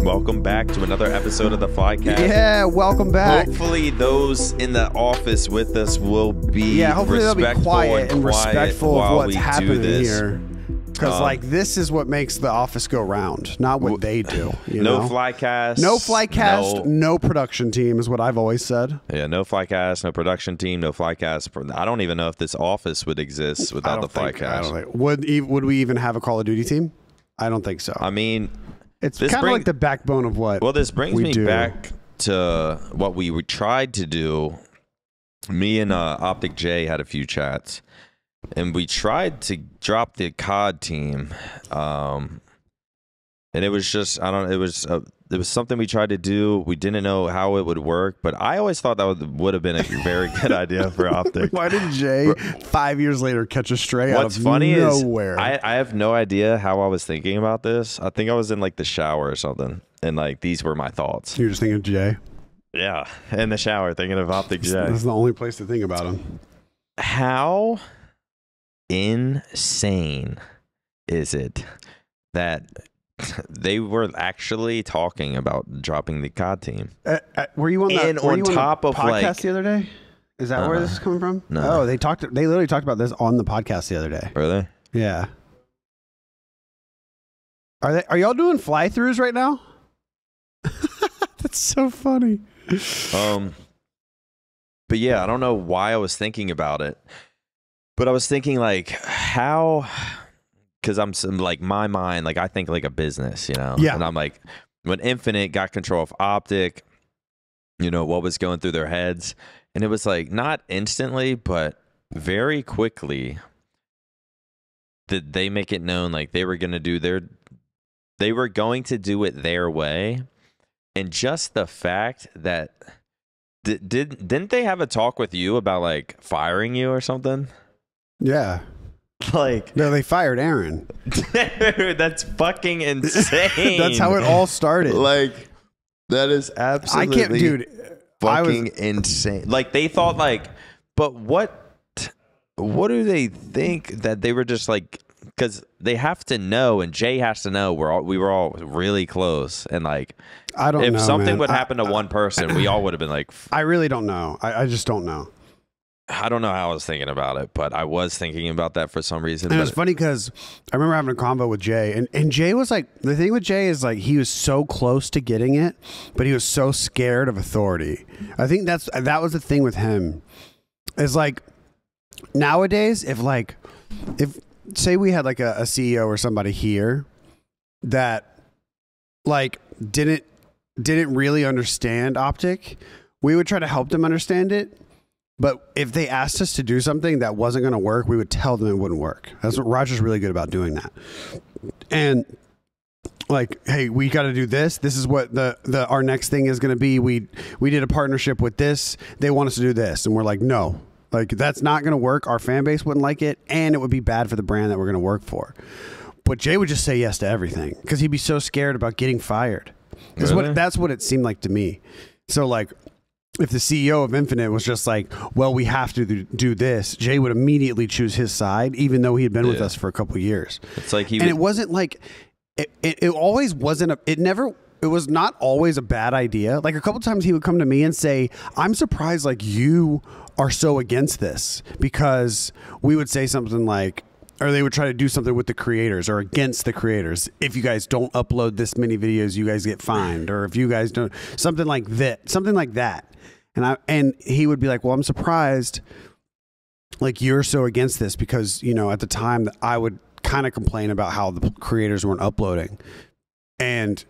welcome back to another episode of the Flycast. Yeah, welcome back. Hopefully those in the office with us will be hopefully they'll be quiet and respectful of what's we happening do this. here. Because like this is what makes the office go round, not what they do. You no know? Flycast. No Flycast, no production team is what I've always said. Yeah, no Flycast, no production team, no Flycast. I don't even know if this office would exist without the Flycast. Would we even have a Call of Duty team? I don't think so. I mean, it's kind of like the backbone of what. Well, this brings me back to what we tried to do. Me and OpTic J had a few chats. And we tried to drop the COD team, and it was just it was something we tried to do. We didn't know how it would work, but I always thought that would have been a very good idea for OpTic. Why did Jay 5 years later catch a stray out of nowhere? I have no idea how I was thinking about this. I think I was in like the shower or something, and like these were my thoughts. You're just thinking of Jay? Yeah, in the shower thinking of OpTic J. That's the only place to think about him. How insane is it that they were actually talking about dropping the COD team? Were you on that? On top of podcast the other day? Is that where this is coming from? No. Oh, they literally talked about this on the podcast the other day. Were they? Yeah. Are y'all doing fly-throughs right now? That's so funny. But yeah, I don't know why I was thinking about it. But I was thinking, like, how, because I'm like, my mind, like, I think like a business, you know? Yeah. And I'm like, when Infinite got control of OpTic, you know, what was going through their heads. And it was like, not instantly, but very quickly, did they make it known, like, they were going to do it their way. And just the fact that, didn't they have a talk with you about, like, firing you or something? Yeah. Like, no, they fired Aaron. Dude, that's fucking insane. That's how it all started. Like, that is absolutely fucking insane. Like, they thought, like, but what do they think that they were just like, because they have to know, and Jay has to know we were all really close, and like, I don't know, if something man. would happen to one person, we all would have been like, I really don't know. I just don't know. I don't know how I was thinking about it, but I was thinking about that for some reason. And it was funny because I remember having a convo with Jay, and Jay was like, the thing with Jay is like, he was so close to getting it, but he was so scared of authority. I think that was the thing with him. Is like, nowadays, if say we had like a CEO or somebody here that like didn't really understand OpTic, we would try to help them understand it. But if they asked us to do something that wasn't going to work, we would tell them it wouldn't work. That's what Roger's really good about doing that. And like, hey, we got to do this. This is what our next thing is going to be. We did a partnership with this. They want us to do this. And we're like, no, like that's not going to work. Our fan base wouldn't like it. And it would be bad for the brand that we're going to work for. But Jay would just say yes to everything because he'd be so scared about getting fired. Really? That's what it seemed like to me. So like, if the CEO of Infinite was just like, well, we have to do this, Jay would immediately choose his side, even though he had been with us for a couple of years. It's like it wasn't like, it always wasn't, it was not always a bad idea. Like a couple times he would come to me and say, I'm surprised like you are so against this, because we would say something like, or they would try to do something with the creators or against the creators. If you guys don't upload this many videos, you guys get fined. Or if you guys don't, something like that. And he would be like, well, I'm surprised like you're so against this, because, you know, at the time that I would kind of complain about how the creators weren't uploading. And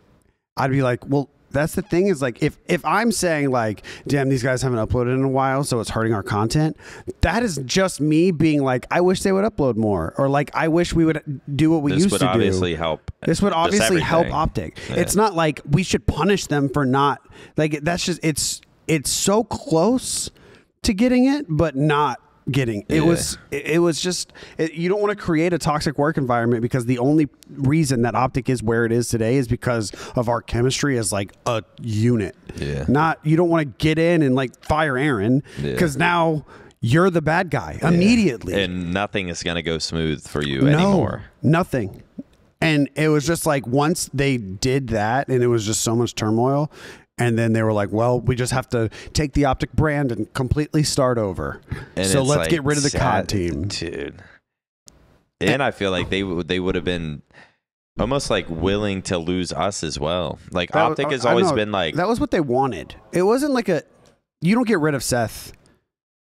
I'd be like, well, that's the thing is like, if I'm saying like, damn, these guys haven't uploaded in a while, so it's hurting our content, that is just me being like, I wish they would upload more, or like, I wish we would do what we used to do. This would obviously help. This would obviously help OpTic. Yeah. It's not like we should punish them for not, like, that's just, it's so close to getting it, but not getting it. It was just, you don't want to create a toxic work environment, because the only reason that OpTic is where it is today is because of our chemistry as like a unit. Not, you don't want to get in and like fire Aaron, because now you're the bad guy immediately, and nothing is going to go smooth for you anymore. Nothing. And it was just like once they did that, and it was just so much turmoil. And then they were like, well, we just have to take the OpTic brand and completely start over. And so let's like get rid of the COD team. Dude. And I feel like they would have been almost like willing to lose us as well. Like OpTic has always been like... That was what they wanted. It wasn't like a... You don't get rid of Seth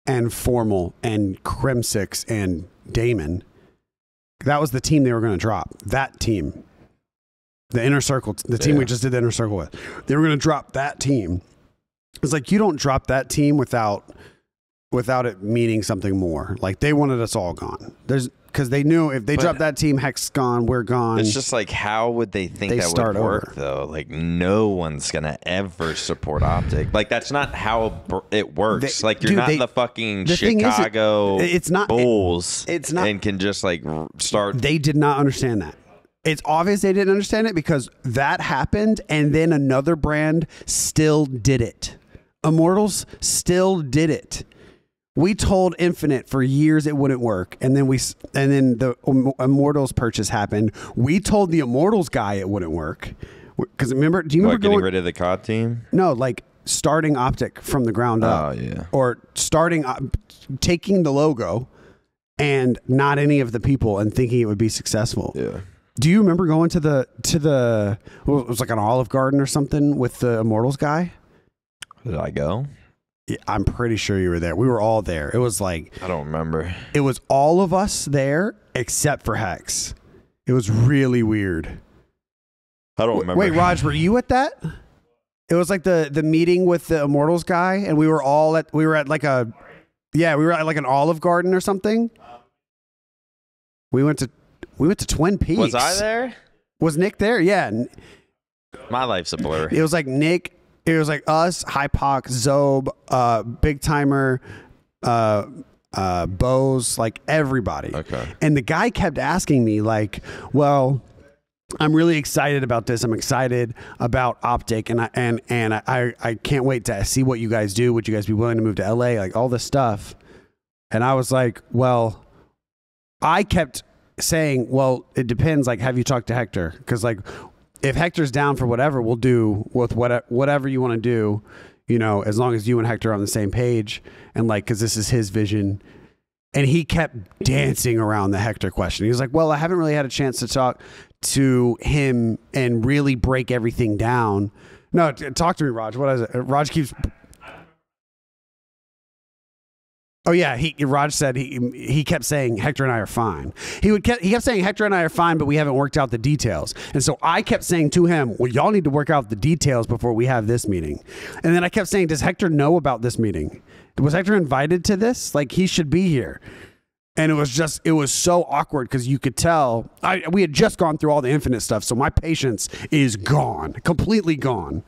and Formal and Kremsix and Damon. That was the team they were going to drop. That team. The inner circle, the team we just did the inner circle with. They were going to drop that team. It's like you don't drop that team without it meaning something more. Like they wanted us all gone. Because they knew if they dropped that team, Heck's gone, we're gone. It's just like, how would they think that would work, though? Like, no one's going to ever support OpTic. Like, that's not how it works. Like, you're not the fucking Chicago Bulls it's not, and can just, like, start. They did not understand that. It's obvious they didn't understand it because that happened, and then another brand still did it. Immortals still did it. We told Infinite for years it wouldn't work, and then the Immortals purchase happened. We told the Immortals guy it wouldn't work because remember? Do you remember getting rid of the COD team? No, like starting OpTic from the ground up. Oh yeah, or taking the logo and not any of the people and thinking it would be successful. Yeah. Do you remember going to the it was like an Olive Garden or something with the Immortals guy? Did I go? Yeah, I'm pretty sure you were there. We were all there. It was like I don't remember. It was all of us there except for Hex. It was really weird. I don't remember. Wait, Raj, were you at that? It was like the meeting with the Immortals guy, and we were at like an Olive Garden or something. We went to Twin Peaks. Was I there? Was Nick there? Yeah. My life's a blur. It was like Nick. It was like us, Hypoc, Zob, Big Timer, Bose, like everybody. Okay. And the guy kept asking me like, well, I'm really excited about this. I'm excited about OpTic, and I can't wait to see what you guys do. Would you guys be willing to move to LA? Like all this stuff. And I was like, well, I kept saying, well, it depends. Like, have you talked to Hector? Because like, if Hector's down for whatever, we'll do with whatever you want to do, you know, as long as you and Hector are on the same page. And like, because this is his vision. And he kept dancing around the Hector question. He was like, well, I haven't really had a chance to talk to him and really break everything down. No, talk to me, Raj. What is it? Raj keeps... Oh yeah, Raj said he kept saying Hector and I are fine. He kept saying Hector and I are fine, but we haven't worked out the details. And so I kept saying to him, well, y'all need to work out the details before we have this meeting. And then I kept saying, does Hector know about this meeting? Was Hector invited to this? Like he should be here. And it was so awkward because you could tell we had just gone through all the Infinite stuff, so my patience is gone, completely gone.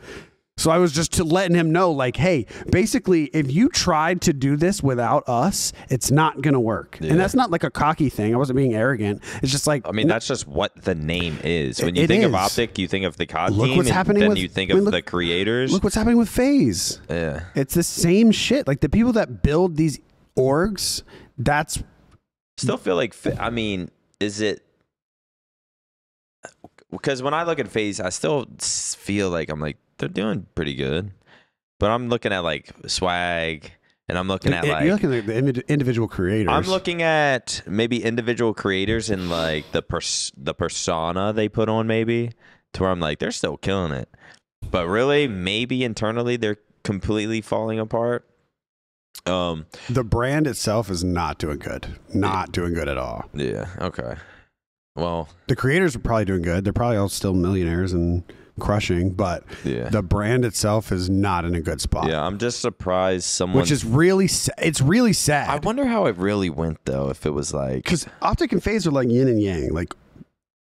So I was just letting him know, like, hey, basically, if you tried to do this without us, it's not going to work. Yeah. And that's not like a cocky thing. I wasn't being arrogant. It's just like... I mean, that's just what the name is. When you think of OpTic, you think of the COD team, what's happening then you think of the creators. Look what's happening with FaZe. Yeah. It's the same shit. Like, the people that build these orgs, that's... Still feel like... I mean, is it... Because when I look at FaZe, I still feel like I'm like, they're doing pretty good, but I'm looking at like swag, and I'm looking at like you're looking at the individual creators. I'm looking at maybe individual creators and like the persona they put on, maybe to where I'm like they're still killing it, but really maybe internally they're completely falling apart. The brand itself is not doing good, doing good at all. Yeah. Okay. Well, the creators are probably doing good. They're probably all still millionaires and crushing, but the brand itself is not in a good spot. Yeah, I'm just surprised someone... Which is really... It's really sad. I wonder how it really went, though, if it was like... Because OpTic and FaZe are like yin and yang. Like...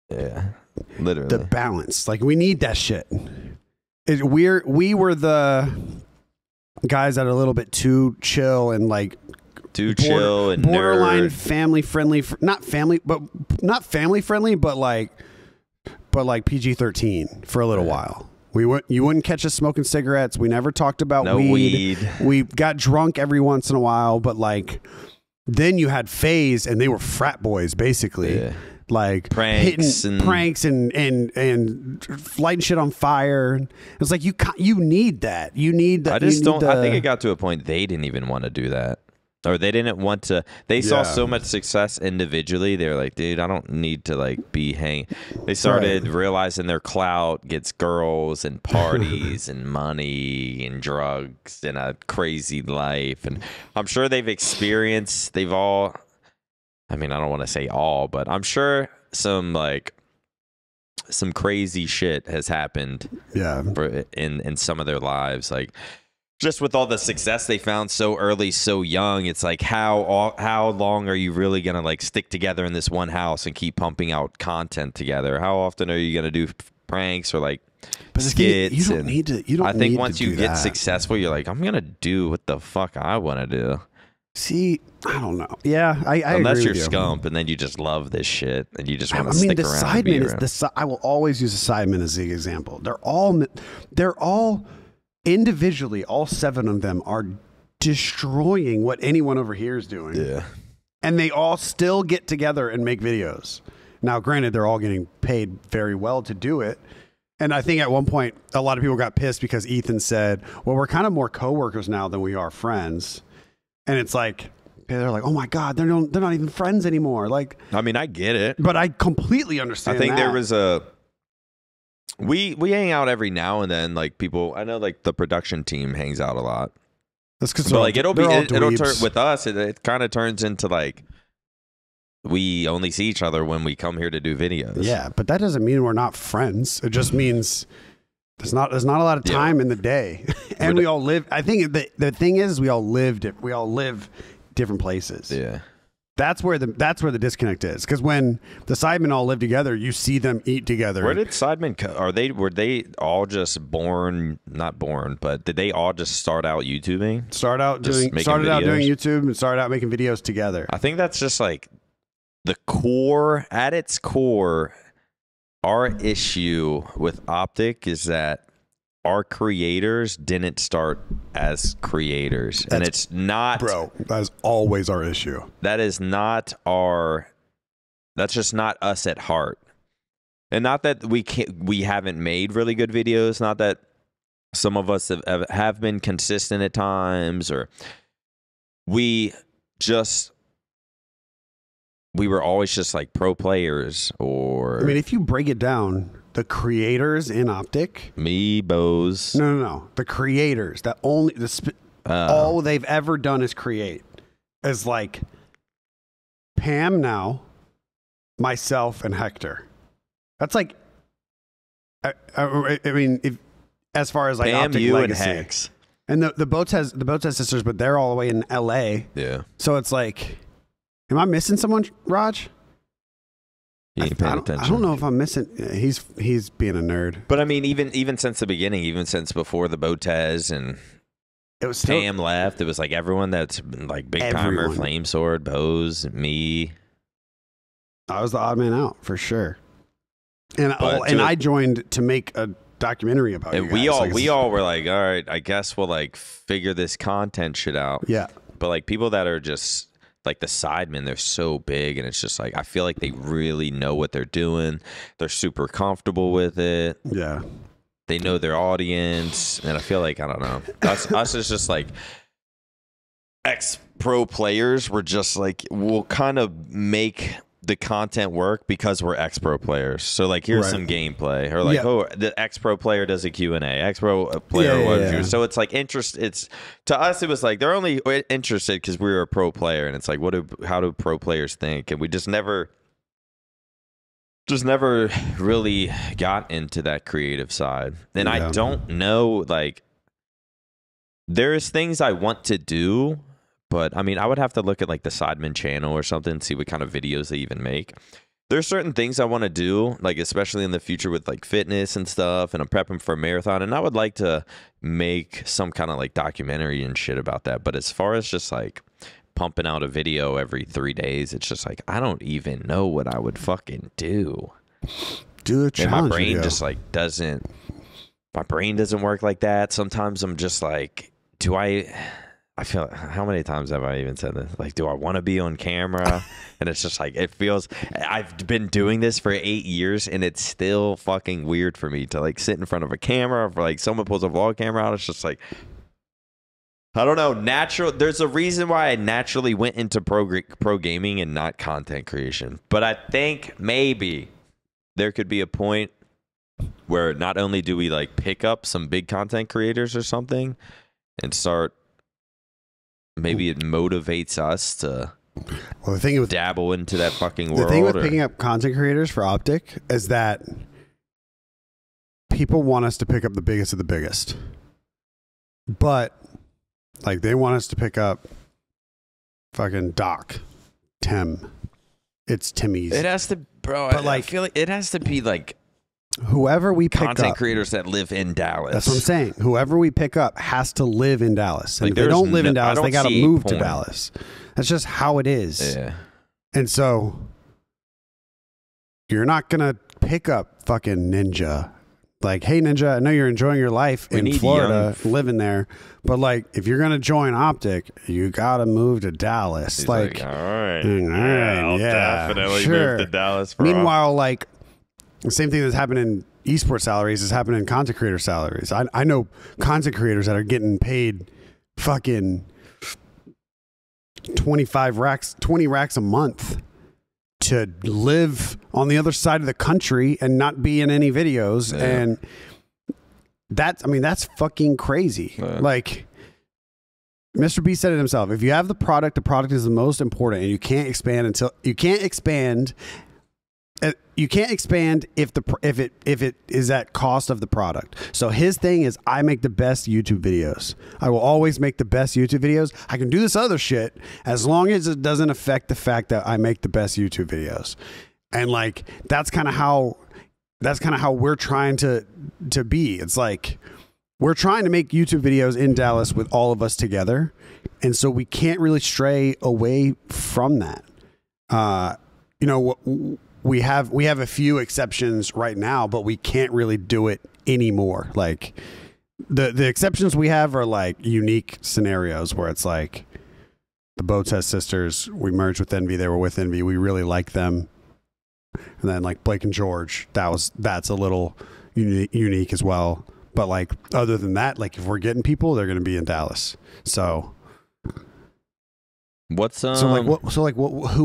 Yeah, literally. The balance. Like, we need that shit. We were the guys that are a little bit too chill and like... chill and borderline nerd. Family friendly, not family friendly, but like PG-13 for a little while. You wouldn't catch us smoking cigarettes. We never talked about weed. We got drunk every once in a while, but like then you had FaZe and they were frat boys basically. Yeah. like pranks hitting pranks and lighting shit on fire. It's like you need that. You need that. I think it got to a point they didn't even want to do that. Or they didn't want to. They saw so much success individually. They were like, dude, I don't need to like be hang. They started realizing their clout gets girls and parties and money and drugs and a crazy life. And I'm sure they've all. I mean, I don't want to say all, but I'm sure some crazy shit has happened. Yeah. In some of their lives, like. Just with all the success they found so early, so young, it's like how long are you really gonna like stick together in this one house and keep pumping out content together? How often are you gonna do pranks or like skits? You don't need to. You don't. I think need once to you do get that. successful, you're like, I'm gonna do what the fuck I want to do. See, I don't know. Yeah, I unless agree you're with you. scump and then you just love this shit and you just want to stick around. I will always use the Sidemen as the example. They're all. Individually, all 7 of them are destroying what anyone over here is doing. Yeah. And they all still get together and make videos. Now, granted, they're all getting paid very well to do it. And I think at one point, a lot of people got pissed because Ethan said, well, we're kind of more coworkers now than we are friends. And it's like, they're like, oh my God, they're not even friends anymore. Like, I mean, I get it. But I completely understand I think that. there was we hang out every now and then, like people. I know, like the production team hangs out a lot. That's because like it'll turn with us. It kind of turns into like we only see each other when we come here to do videos. Yeah, but that doesn't mean we're not friends. It just means there's not a lot of time in the day, and we all live. I think the thing is we all live different places. Yeah. That's where the disconnect is, because when the Sidemen all live together, you see them eat together. Where did Sidemen were they all just not born, but did they all just start out YouTubing? Started out doing YouTube and started out making videos together. I think that's just like the core. At its core, our issue with OpTic is that our creators didn't start as creators. And it's not... Bro, that is always our issue. That is not our... That's just not us at heart. And not that we haven't made really good videos. Not that some of us have been consistent at times. Or we were always just like pro players. Or... I mean, if you break it down... The creators in OpTic, me, Bose. No. The creators that all they've ever done is create. Is like Pam now, myself, and Hector. That's like, I mean, as far as like Pam, OpTic you legacy. and Hex, and the Boats has sisters, but they're all the way in LA. Yeah. So it's like, am I missing someone, Raj? I don't know if I'm missing. He's being a nerd. But I mean, even since the beginning, even since before the Botez and it was Pam left, it was like everyone that's been like Big Timer, Flame Sword, Bose, me. I was the odd man out for sure. And I joined to make a documentary about it. We all were like, all right, I guess we'll like figure this content shit out. Yeah. But like people that are just like the Sidemen, they're so big, and it's just like I feel like they really know what they're doing. They're super comfortable with it. Yeah, they know their audience, and I feel like I don't know. Us is just like ex-pro players. We're just like we'll kind of make the content work because we're ex-pro players. So like here's some gameplay, or like the ex-pro player does a Q&A, ex-pro player so it's like it's to us it was like they're only interested because we were a pro player, and it's like how do pro players think, and we just never really got into that creative side. And I don't know, like there's things I want to do. But I mean, I would have to look at like the Sidemen channel or something and see what kind of videos they even make. There's certain things I want to do, like especially in the future with like fitness and stuff, and I'm prepping for a marathon, and I would like to make some kind of like documentary and shit about that. But as far as just like pumping out a video every 3 days, it's just like I don't even know what I would fucking do. Do a challenge. And my brain just like doesn't. My brain doesn't work like that. Sometimes I'm just like, do I? I feel, how many times have I even said this? Like, do I want to be on camera? And it's just like, it feels, I've been doing this for 8 years and it's still fucking weird for me to like sit in front of a camera, or like someone pulls a vlog camera out. It's just like, I don't know, there's a reason why I naturally went into pro gaming and not content creation. But I think maybe there could be a point where not only do we like pick up some big content creators or something and start, maybe it motivates us to dabble into that fucking world. The thing with picking up content creators for OpTic is that people want us to pick up the biggest of the biggest. But like they want us to pick up fucking Doc, Tim. It's Timmy's. It has to, bro. But like, I feel like it has to be like whoever we pick content up, creators that live in Dallas. That's what I'm saying. Whoever we pick up has to live in Dallas. And like, if they don't live in Dallas, they got to move to Dallas. That's just how it is. Yeah. And so you're not going to pick up fucking Ninja. Like, hey, Ninja, I know you're enjoying your life in Florida, living there. But, like, if you're going to join OpTic, you got to move to Dallas. He's like, all right. I'll definitely move to Dallas. Meanwhile, like, the same thing that's happening in esports salaries is happening in content creator salaries. I know content creators that are getting paid fucking 20 racks a month to live on the other side of the country and not be in any videos. Yeah. And that's fucking crazy. Yeah. Like Mr. B said it himself. If you have the product is the most important, and you can't expand if it is at cost of the product. So his thing is, I make the best YouTube videos. I will always make the best YouTube videos. I can do this other shit as long as it doesn't affect the fact that I make the best YouTube videos. And like that's kind of how we're trying to be. It's like we're trying to make YouTube videos in Dallas with all of us together, and so we can't really stray away from that. We have a few exceptions right now, but we can't really do it anymore. Like the exceptions we have are like unique scenarios where it's like the Boatez sisters, we merged with Envy. They were with Envy. We really like them. And then like Blake and George, that's a little unique as well. But like other than that, like if we're getting people, they're going to be in Dallas. So who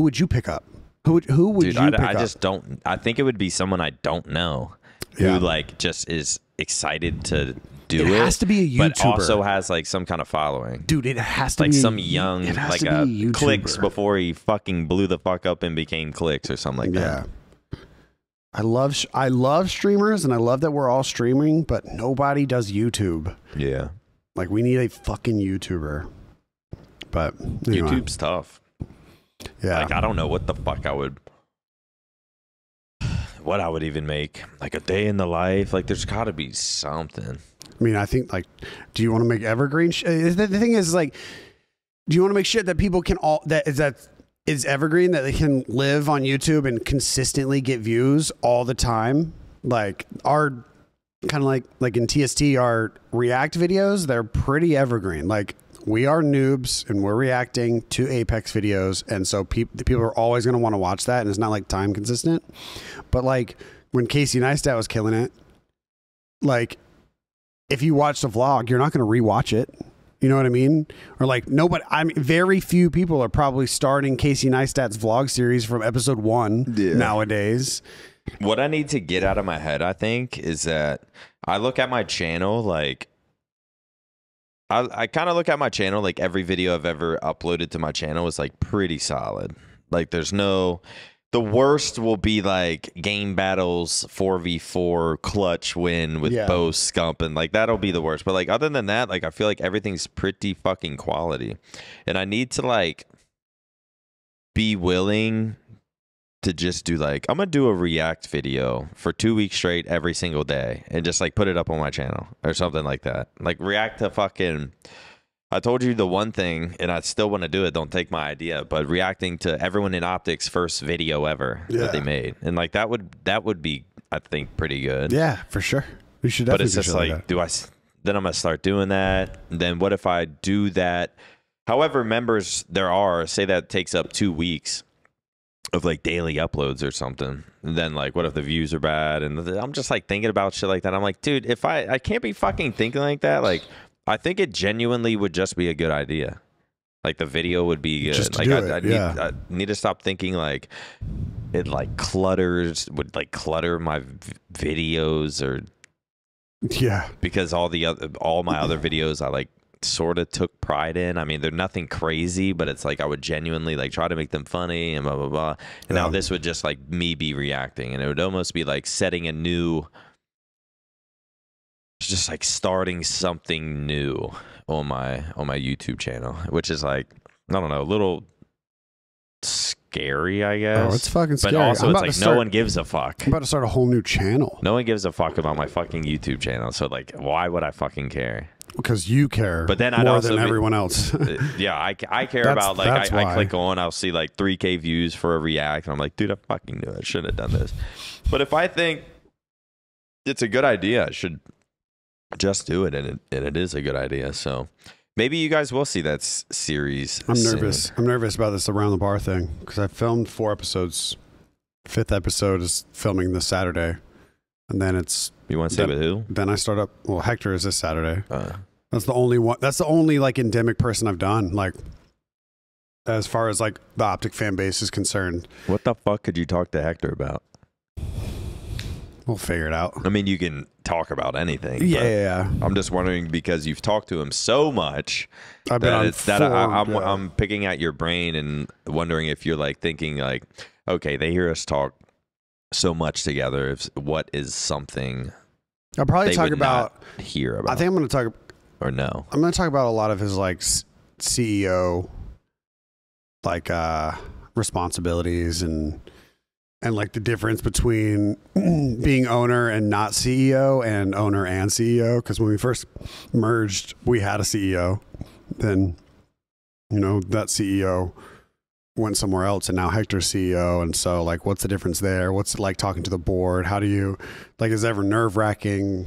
would you pick up? Who would you pick up? I just don't. I think it would be someone I don't know who like just is excited to do it. It has to be a YouTuber, but also has like some kind of following. Dude, it has to like be some young like a Clicks before he fucking blew the fuck up and became Clicks or something like that. I love streamers, and I love that we're all streaming, but nobody does YouTube. Yeah, like we need a fucking YouTuber. But anyway. YouTube's tough. Yeah, like I don't know what the fuck I would even make. Like a day in the life. Like there's got to be something. I mean, I think like, do you want to make evergreen? The thing is like, do you want to make shit that people can that is evergreen, that they can live on YouTube and consistently get views all the time? Like our kind of like in TST, our React videos, they're pretty evergreen. Like we are noobs and we're reacting to Apex videos, and so people are always going to want to watch that, and it's not like time consistent. But like when Casey Neistat was killing it, like if you watch the vlog, you're not going to rewatch it. You know what I mean? Or like very few people are probably starting Casey Neistat's vlog series from episode 1 nowadays. What I need to get out of my head, I think, is that I look at my channel like I kind of look at my channel like every video I've ever uploaded to my channel is like pretty solid. Like there's no, the worst will be like game battles 4v4 clutch win with Bo Scump, and like that'll be the worst. But like other than that, like I feel like everything's pretty fucking quality, and I need to like be willing to just do like, I'm gonna do a react video for 2 weeks straight every single day and just like put it up on my channel or something like that. Like react to fucking, I told you the one thing and I still want to do it, don't take my idea, but reacting to everyone in OpTic's first video ever that they made. And like that would be, I think, pretty good. Yeah, for sure. We should definitely. But it's just like, then I'm gonna start doing that. And then what if I do that however members there are, say that takes up 2 weeks of like daily uploads or something, and then like what if the views are bad? And I'm just like thinking about shit like that. I'm like, dude, if I can't be fucking thinking like that. Like, I think it genuinely would just be a good idea. Like the video would be good. Just like I need to stop thinking like it like would like clutter my videos, or because all my other videos I like sort of took pride in. I mean, they're nothing crazy, but it's like I would genuinely like try to make them funny and blah blah blah. And now this would just like me be reacting, and it would almost be like setting a new, just like starting something new on my YouTube channel, which is like, I don't know, a little scary, I guess. Oh, it's fucking scary. But also it's like no one gives a fuck. I'm about to start a whole new channel. No one gives a fuck about my fucking YouTube channel. So like, why would I fucking care? Because you care, but then more than everyone else. Yeah, I care about like I click on, I'll see like 3K views for a react, and I'm like, dude, I fucking knew I shouldn't have done this. But if I think it's a good idea, I should just do it, and it is a good idea. So maybe you guys will see that series. I'm nervous. I'm nervous about this Around the Bar thing because I filmed 4 episodes. 5th episode is filming this Saturday, and then it's. You want to say with who? Then I start up. Well, Hector is this Saturday. That's the only one. That's the only like endemic person I've done. Like, as far as like the OpTic fan base is concerned. What the fuck could you talk to Hector about? We'll figure it out. I mean, you can talk about anything. Yeah. I'm just wondering because you've talked to him so much. I'm picking at your brain and wondering if you're like thinking like, okay, they hear us talk so much together. What is something I'll probably talk about hear about? I think I'm going to talk or no. I'm going to talk about a lot of his like CEO like responsibilities and like the difference between being owner and not CEO and owner and CEO. Because when we first merged, we had a CEO. Then, you know, that CEO went somewhere else, and now Hector's CEO. And so, like, what's the difference there? What's it like talking to the board? How do you, like, is it ever nerve-wracking,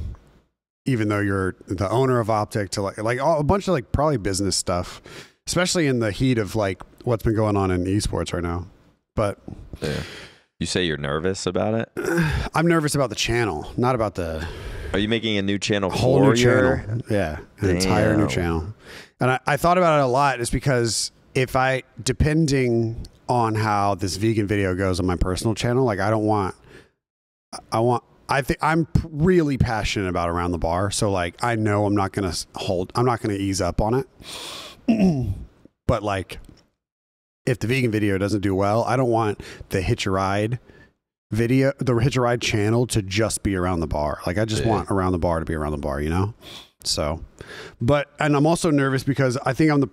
even though you're the owner of OpTic, to like a bunch of like probably business stuff, especially in the heat of like what's been going on in esports right now. But yeah. You say you're nervous about it? I'm nervous about the channel, not about the. Are you making a new channel? Whole new channel. Yeah, an entire new channel. And I thought about it a lot, is because depending on how this vegan video goes on my personal channel, like I think I'm really passionate about Around the Bar. So like, I know I'm not going to ease up on it. But like, if the vegan video doesn't do well, I don't want the Hitch a Ride video, the Hitch a Ride channel to just be Around the Bar. Like I just want Around the Bar to be Around the Bar, you know? So, and I'm also nervous because I think I'm the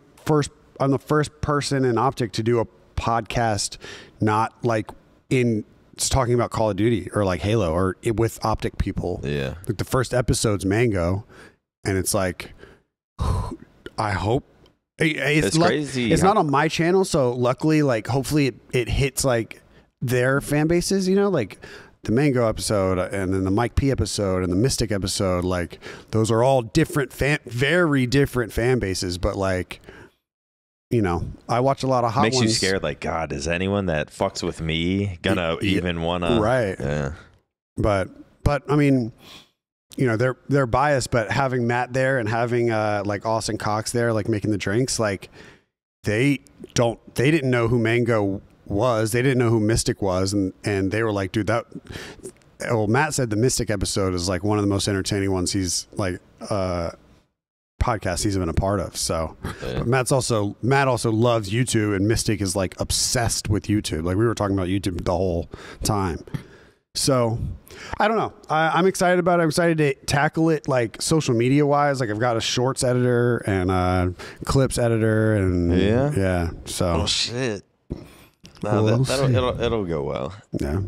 first person in OpTic to do a podcast, not like it's talking about Call of Duty or like Halo or with OpTic people. Yeah. Like the first episode's Mango, and it's like, I hope. It's crazy. It's not on my channel, so luckily, like, hopefully it hits like their fan bases, you know, like the Mango episode and then the Mike P episode and the Mystic episode. Like, those are all very different fan bases, but like, you know, I watch a lot of hot ones. Makes you scared, like, God, is anyone that fucks with me gonna even wanna? Right. Yeah. But I mean, you know, they're biased, but having Matt there and having like Austin Cox there, like making the drinks, like they didn't know who Mango was. They didn't know who Mystic was. And they were like, dude, Matt said the Mystic episode is like one of the most entertaining ones he's like, podcast he's been a part of. So but Matt also loves YouTube, and Mystic is like obsessed with YouTube. Like we were talking about YouTube the whole time. So I don't know. I'm excited about it. I'm excited to tackle it like social media wise. Like I've got a shorts editor and a clips editor and yeah. So oh shit. No, it'll go well. Yeah.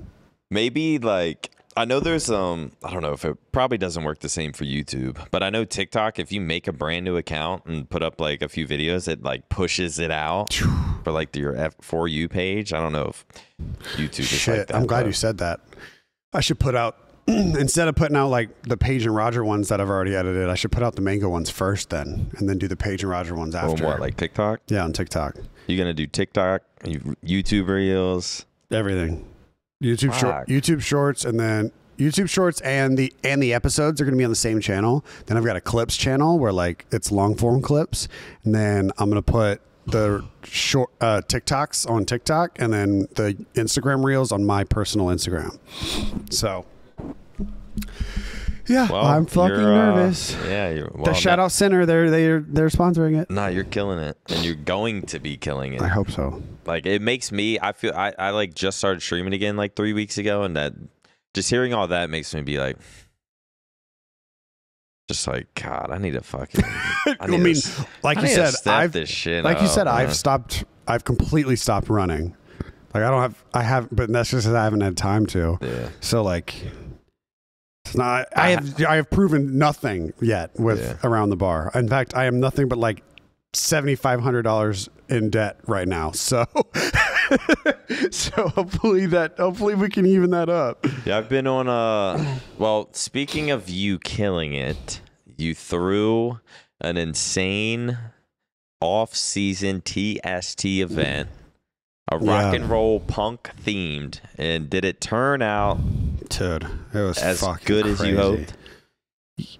Maybe like I know there's I don't know if it probably doesn't work the same for YouTube, but I know TikTok, if you make a brand new account and put up like a few videos, it like pushes it out for like your For You page. I don't know if YouTube is like that. I'm glad you said that. I should put out instead of putting out like the Paige and Roger ones that I've already edited, I should put out the Mango ones first then, and then do the Paige and Roger ones after. What, like TikTok? Yeah, on TikTok. You gonna do TikTok, YouTube Reels, everything, YouTube Shorts, and then YouTube Shorts and the episodes are gonna be on the same channel. Then I've got a clips channel where like it's long form clips, and then I'm gonna put the short TikToks on TikTok, and then the Instagram Reels on my personal Instagram. So. Yeah, well, I'm fucking nervous. Yeah, the Shout Out Center, they're sponsoring it. Nah, you're killing it, and you're going to be killing it. I hope so. Like it makes me, I like just started streaming again like 3 weeks ago, and that just hearing all that makes me be like, just like God, I need to fucking. Like you said, I've completely stopped running. Like I have, but that's just because I haven't had time to. Yeah. So like. I have proven nothing yet with around the bar. In fact, I am nothing but like $7,500 in debt right now. So, hopefully we can even that up. Yeah, I've been on well, speaking of you killing it, you threw an insane off-season TST event. A rock and roll punk themed, and did it turn out, dude? It was as fucking good crazy. as you hoped.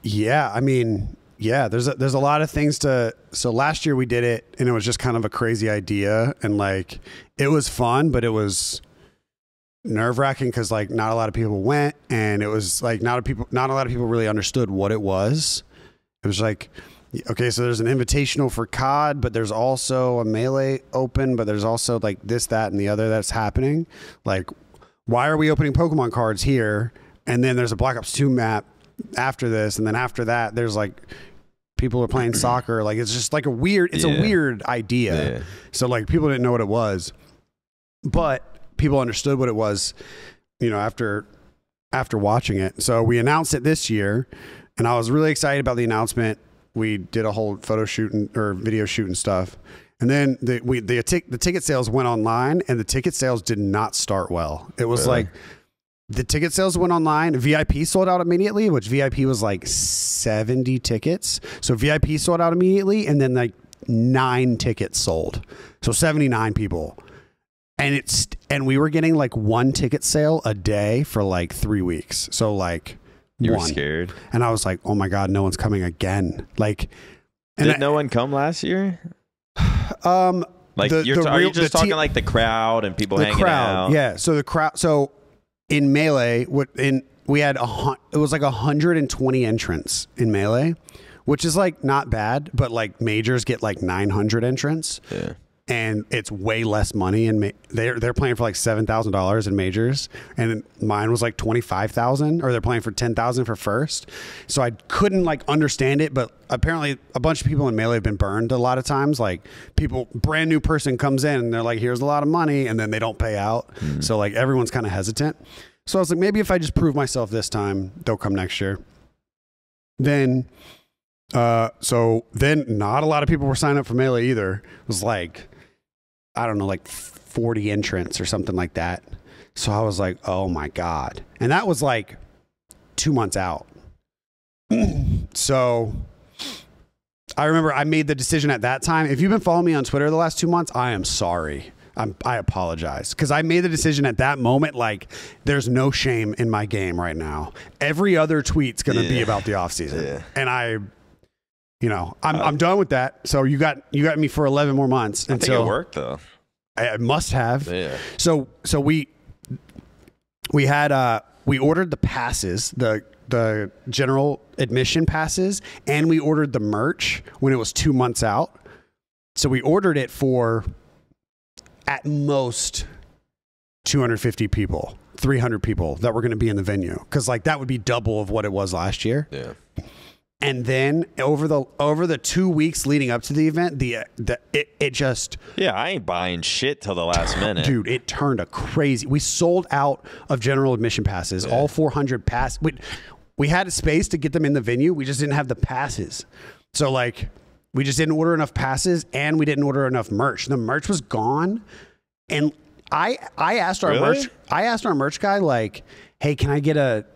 Yeah, I mean, yeah. There's a lot of things to. So last year we did it, and it was just kind of a crazy idea, and like it was fun, but it was nerve wracking because like not a lot of people went, and it was like not a lot of people really understood what it was. It was like. Okay, so there's an invitational for COD, but there's also a Melee open, but there's also like this, that, and the other that's happening. Like, why are we opening Pokemon cards here? And then there's a Black Ops 2 map after this, and then after that, there's like people are playing soccer. Like, it's just like a weird idea. Yeah. So like people didn't know what it was, but people understood what it was, you know, after watching it. So we announced it this year, and I was really excited about the announcement. We did a whole photo shoot or video shoot and stuff. And then the ticket sales went online, and the ticket sales did not start well. It was like the ticket sales went online. VIP sold out immediately, which VIP was like 70 tickets. So VIP sold out immediately, and then like 9 tickets sold. So 79 people. And we were getting like 1 ticket sale a day for like 3 weeks. So like you were scared, and I was like, "Oh my god, no one's coming again!" Like, did no one come last year? Like, are you just talking like the crowd and people hanging out? Yeah. So the crowd. So in Melee, we had it was like 120 entrants in Melee, which is like not bad, but like majors get like 900 entrants. Yeah. And it's way less money, and they're playing for like $7,000 in majors, and mine was like $25,000, or they're playing for $10,000 for first. So I couldn't like understand it, but apparently a bunch of people in Melee have been burned a lot of times. Like brand new person comes in and they're like, "Here's a lot of money," and then they don't pay out. Mm-hmm. So like everyone's kind of hesitant. So I was like, maybe if I just prove myself this time, they'll come next year. Then, so then not a lot of people were signing up for Melee either. It was like, I don't know, like 40 entrants or something like that. So I was like, oh my God. And that was like 2 months out. So I remember I made the decision at that time. If you've been following me on Twitter the last 2 months, I am sorry. I apologize. Because I made the decision at that moment, like, there's no shame in my game right now. Every other tweet's going to be about the offseason. Yeah. And I'm done with that. So you got me for 11 more months. I think it worked though. I must have. Yeah. So we ordered the passes, the general admission passes, and we ordered the merch when it was 2 months out. So we ordered it for at most 250 people, 300 people that were going to be in the venue. Cause like that would be double of what it was last year. Yeah. And then over the 2 weeks leading up to the event, it just I ain't buying shit till the last minute, dude. It turned a crazy. We sold out of general admission passes, all 400 pass. We had a space to get them in the venue. We just didn't have the passes, so like we just didn't order enough passes, and we didn't order enough merch. The merch was gone, and I asked our merch guy like, hey, can I get a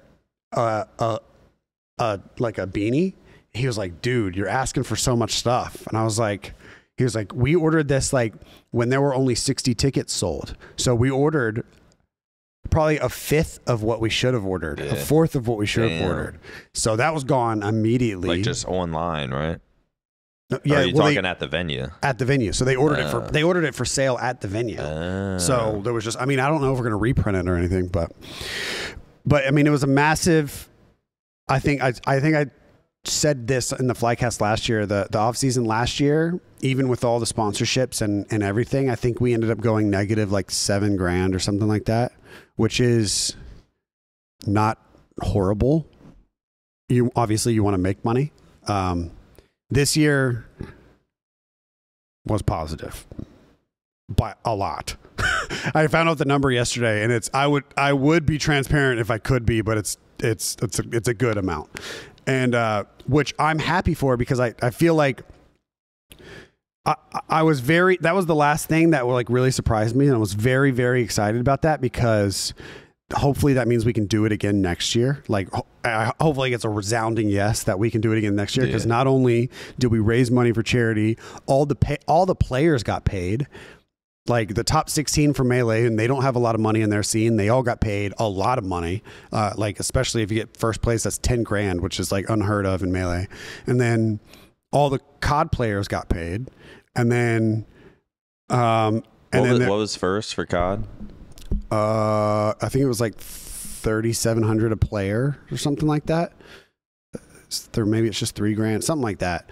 like a beanie. He was like, dude, you're asking for so much stuff. And I was like, he was like, we ordered this like when there were only 60 tickets sold. So we ordered probably a fifth of what we should have ordered, a fourth of what we should have ordered. So that was gone immediately. Like just online, right? Yeah, or are you talking at the venue? At the venue. So they ordered it for sale at the venue. So there was just, I mean, I don't know if we're going to reprint it or anything, but I mean, it was a massive, I think I said this in the Flycast last year, the off season last year, even with all the sponsorships and everything, I think we ended up going negative like $7,000 or something like that, which is not horrible. You obviously you want to make money. This year was positive by a lot. I found out the number yesterday, and it's I would be transparent if I could be, but it's a good amount, and which I'm happy for because I feel like I was that was the last thing that like really surprised me, and I was very, very excited about that because hopefully that means we can do it again next year. Like hopefully it's a resounding yes that we can do it again next year because not only did we raise money for charity, all the players got paid. Like the top 16 for Melee, and they don't have a lot of money in their scene. They all got paid a lot of money. Like especially if you get first place, that's $10,000, which is like unheard of in Melee. And then all the COD players got paid. And then, what was first for COD? I think it was like 3,700 a player or something like that. Maybe it's just $3,000, something like that.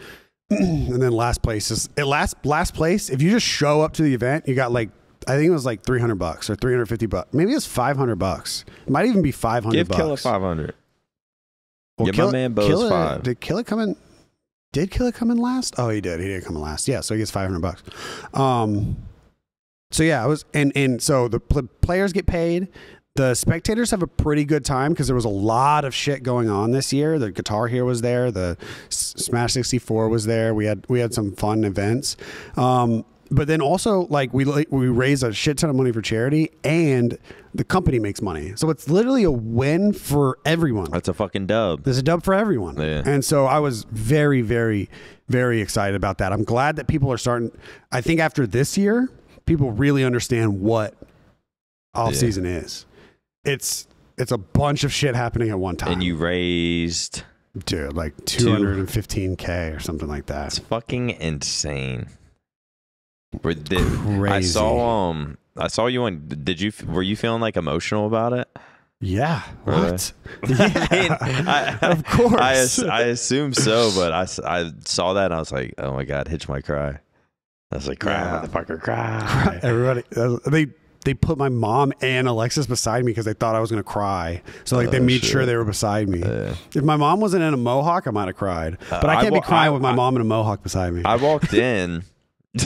And then last place is last place. If you just show up to the event, you got like, I think it was like $300 or $350. Maybe it's $500. It might even be $500. Give Killer 500. Well, Give my man Bo's 5. Did Killer come in? Did Killer come in last? Oh, he did. He did come in last. Yeah, so he gets $500. So yeah, I was, and so the players get paid. The spectators have a pretty good time because there was a lot of shit going on this year. The Guitar Hero was there. The Smash 64 was there. We had some fun events. But then also like we raise a shit ton of money for charity and the company makes money. So it's literally a win for everyone. That's a fucking dub. There's a dub for everyone. Yeah. And so I was very, very, very excited about that. I'm glad that people are starting. I think after this year, people really understand what off season is. It's a bunch of shit happening at one time. And you raised, dude, like 215K or something like that. It's fucking insane. Crazy. I saw you on. Were you feeling like emotional about it? Yeah. What? Yeah. Of course. I assume so, but I saw that and I was like, oh my God, Hitch might cry. I was like, cry, motherfucker, cry. Everybody, they put my mom and Alexis beside me because they thought I was going to cry. So like they made sure they were beside me. If my mom wasn't in a mohawk, I might have cried. But I can't be crying with my mom in a mohawk beside me. I walked in.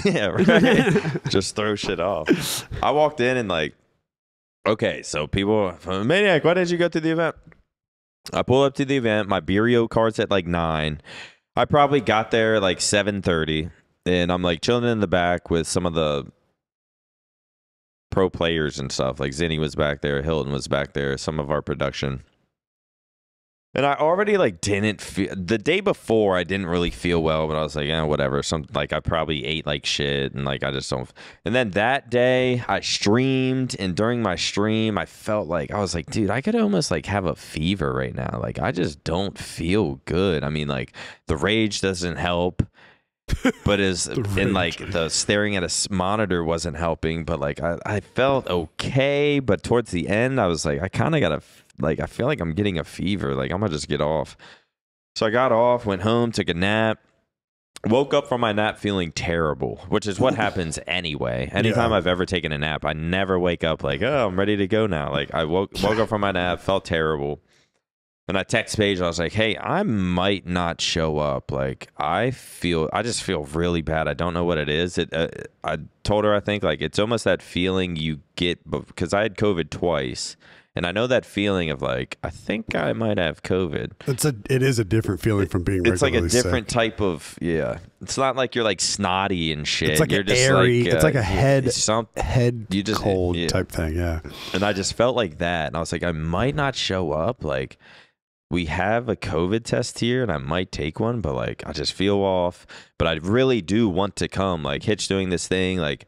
Yeah, right. Just throw shit off. I walked in and like, okay, so people, Maniac, why didn't you go to the event? I pull up to the event. My Bureau card's at like 9. I probably got there like 7:30. And I'm like chilling in the back with some of the pro players and stuff. Like Zinni was back there, Hilton was back there, some of our production. And I already like didn't feel, the day before I didn't really feel well, but I was like, yeah, whatever. Like I probably ate like shit and like I just don't. And then that day I streamed, and during my stream I felt like, I was like, dude, I could almost like have a fever right now. Like I just don't feel good. I mean, like the rage doesn't help. But and like the staring at a monitor wasn't helping, but like I felt okay, but towards the end I was like, I kind of got I feel like I'm getting a fever, like I'm gonna just get off. So I got off, went home, took a nap, woke up from my nap feeling terrible, which is what happens anyway. Anytime I've ever taken a nap, I never wake up like, oh, I'm ready to go now. Like I woke up from my nap, felt terrible. And I text Paige, I was like, hey, I might not show up. Like, I just feel really bad. I don't know what it is. I told her, I think, like, it's almost that feeling you get, because I had COVID twice. And I know that feeling of like, I think I might have COVID. It is a different feeling from being regularly sick. It's like a different type of, It's not like you're like snotty and shit. It's like you're just airy. It's like a head just cold type thing, yeah. And I just felt like that. And I was like, I might not show up. Like, we have a COVID test here and I might take one, but like I just feel off. But I really do want to come. Like Hitch doing this thing, like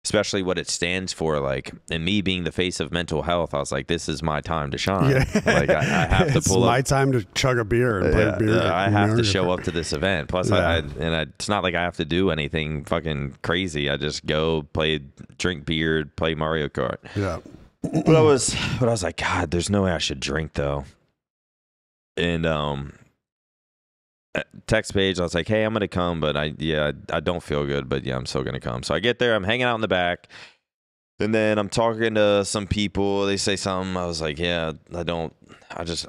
especially what it stands for, like, and me being the face of mental health, I was like, this is my time to shine. Yeah. Like I have to pull up. It's my time to chug a beer and play beer. I have to show up to this event. Plus, it's not like I have to do anything fucking crazy. I just go drink beer, play Mario Kart. Yeah. But I was like, God, there's no way I should drink though. And text Paige, I was like, hey, I'm gonna come, but I don't feel good, but yeah, I'm still gonna come. So I get there, I'm hanging out in the back, and then I'm talking to some people. They say something. I was like, yeah, I don't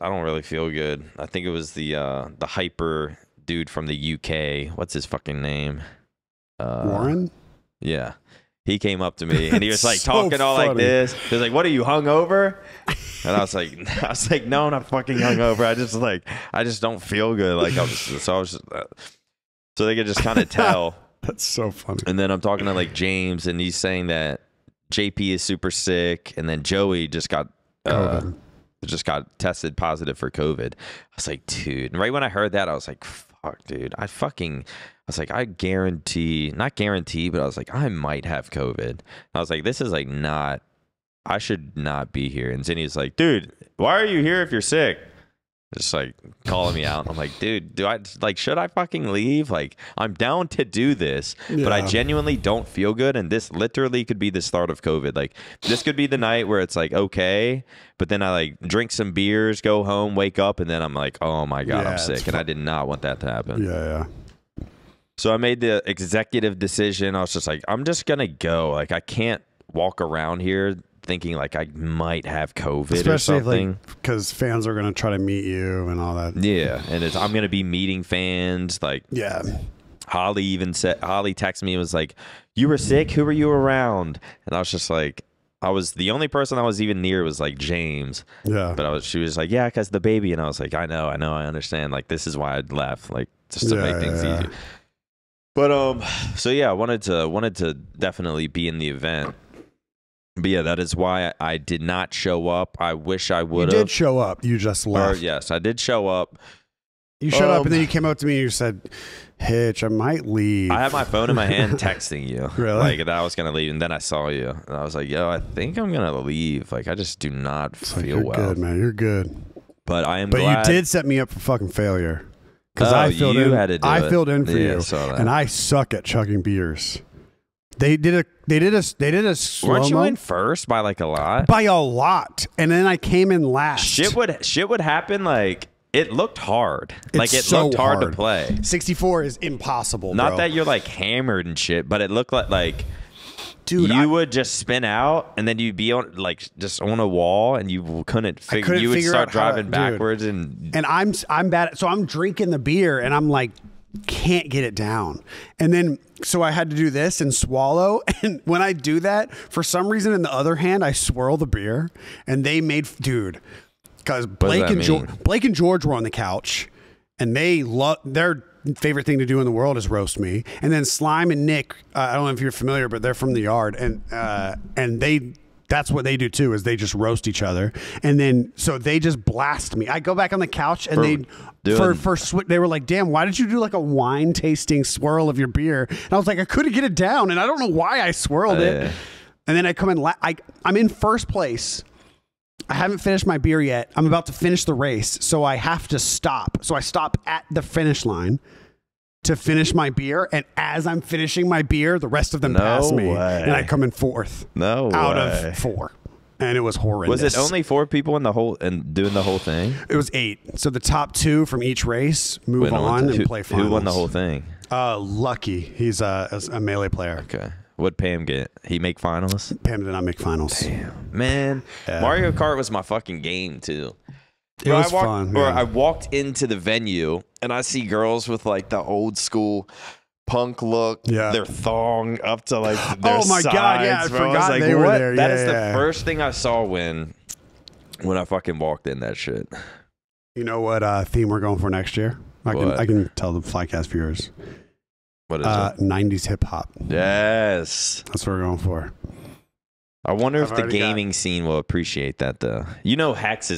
really feel good. I think it was the hyper dude from the UK. What's his fucking name? Warren? Yeah. He came up to me and he was like so talking all funny. like this. He was like, "What are you, hungover?" And I was like, "No, I'm not fucking hungover. I just don't feel good." Like so they could just kind of tell. That's so funny. And then I'm talking to like James, and he's saying that JP is super sick, and then Joey just got tested positive for COVID. I was like, dude. And right when I heard that, I was like, fuck, dude. I was like, not guarantee, but I was like, I might have COVID. I was like, this is like I should not be here. And Zinni's like, dude, why are you here if you're sick? Just like calling me out. I'm like, dude, should I fucking leave? Like, I'm down to do this, but I genuinely don't feel good. And this literally could be the start of COVID. Like, this could be the night where it's like, okay, but then I like drink some beers, go home, wake up, and then I'm like, oh my God, I'm sick. And I did not want that to happen. Yeah. So I made the executive decision. I was just like, I'm just going to go. Like, I can't walk around here thinking like I might have COVID or something. Because fans are going to try to meet you and all that. Yeah. And I'm going to be meeting fans. Like, yeah. Holly texted me and was like, you were sick? Who were you around? And I was just like, the only person I was even near was like James. Yeah. But she was like, yeah, because the baby. And I was like, I know, I understand. Like, this is why I left. Like, just to make things easier. But so yeah, I wanted to definitely be in the event. But yeah, that is why I did not show up. I wish I would have. You did show up. You just left. Yes, I did show up. You showed up and then you came up to me and you said, Hitch, I might leave. I had my phone in my hand texting you. Really? Like that I was going to leave. And then I saw you. And I was like, yo, I think I'm going to leave. Like, I just do not feel well. You're good, man. You're good. But I am glad. But you did set me up for fucking failure. Because I filled in for you. And I suck at chugging beers. They did a slow-mo. Weren't you in first by like a lot? By a lot. And then I came in last. Shit would happen like it looked hard. Like it looked hard to play. 64 is impossible. Not that you're like hammered and shit, but it looked like dude, you would just spin out and then you'd be on like just on a wall and you couldn't figure. You would start driving backwards and I'm bad. So I'm drinking the beer and I'm like can't get it down. And then so I had to do this and swallow. And when I do that, for some reason in the other hand, I swirl the beer and they made because Blake and George were on the couch and their favorite thing to do in the world is roast me. And then Slime and Nick, I don't know if you're familiar, but they're from the yard and that's what they do too, is they just roast each other. And then, so they just blast me. I go back on the couch and they were like, damn, why did you do like a wine tasting swirl of your beer? And I was like, I couldn't get it down. And I don't know why I swirled it. And then I come in, I'm in first place. I haven't finished my beer yet. I'm about to finish the race. So I have to stop. So I stop at the finish line to finish my beer, and as I'm finishing my beer, the rest of them pass me, and I come in fourth. Out of 4, and it was horrendous. Was it only 4 people in the whole and doing the whole thing? It was 8. So the top 2 from each race move on and play finals. Who won the whole thing? Lucky. He's a melee player. Okay. What'd Pam get? He make finals? Pam did not make finals. Damn, man. Mario Kart was my fucking game too. It was fun. Or I walked into the venue and I see girls with like the old school punk look, their thong up to like their sides. God, yeah, I forgot like, they were there. That is the first thing I saw when I fucking walked in that shit. You know what theme we're going for next year? I can tell the Flycast viewers. What is it? 90s hip hop. Yes. That's what we're going for. I wonder if the gaming scene will appreciate that, though. You know, Hex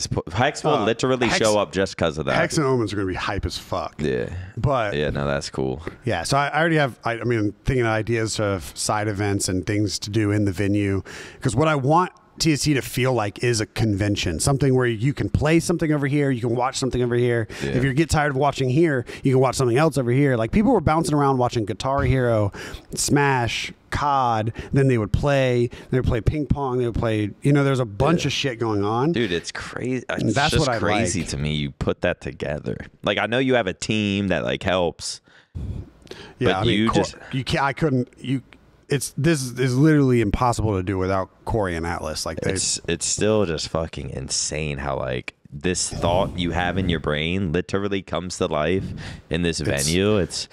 will literally show up just because of that. Hex and Omens are going to be hype as fuck. Yeah. But yeah, no, that's cool. Yeah, so I already have, I mean, I'm thinking of ideas of side events and things to do in the venue. Because what I want TSC to feel like is a convention, something where you can play something over here, you can watch something over here. Yeah. If you get tired of watching here, you can watch something else over here. Like, people were bouncing around watching Guitar Hero, Smash, COD, then they would play ping pong, they would play, you know, there's a bunch of shit going on. Dude, it's crazy. That's just crazy to me. You put that together. Like, I know you have a team that like helps. Yeah, but I mean, this is literally impossible to do without Corey and Atlas. Like, it's still just fucking insane how like this thought you have in your brain literally comes to life in this venue. It's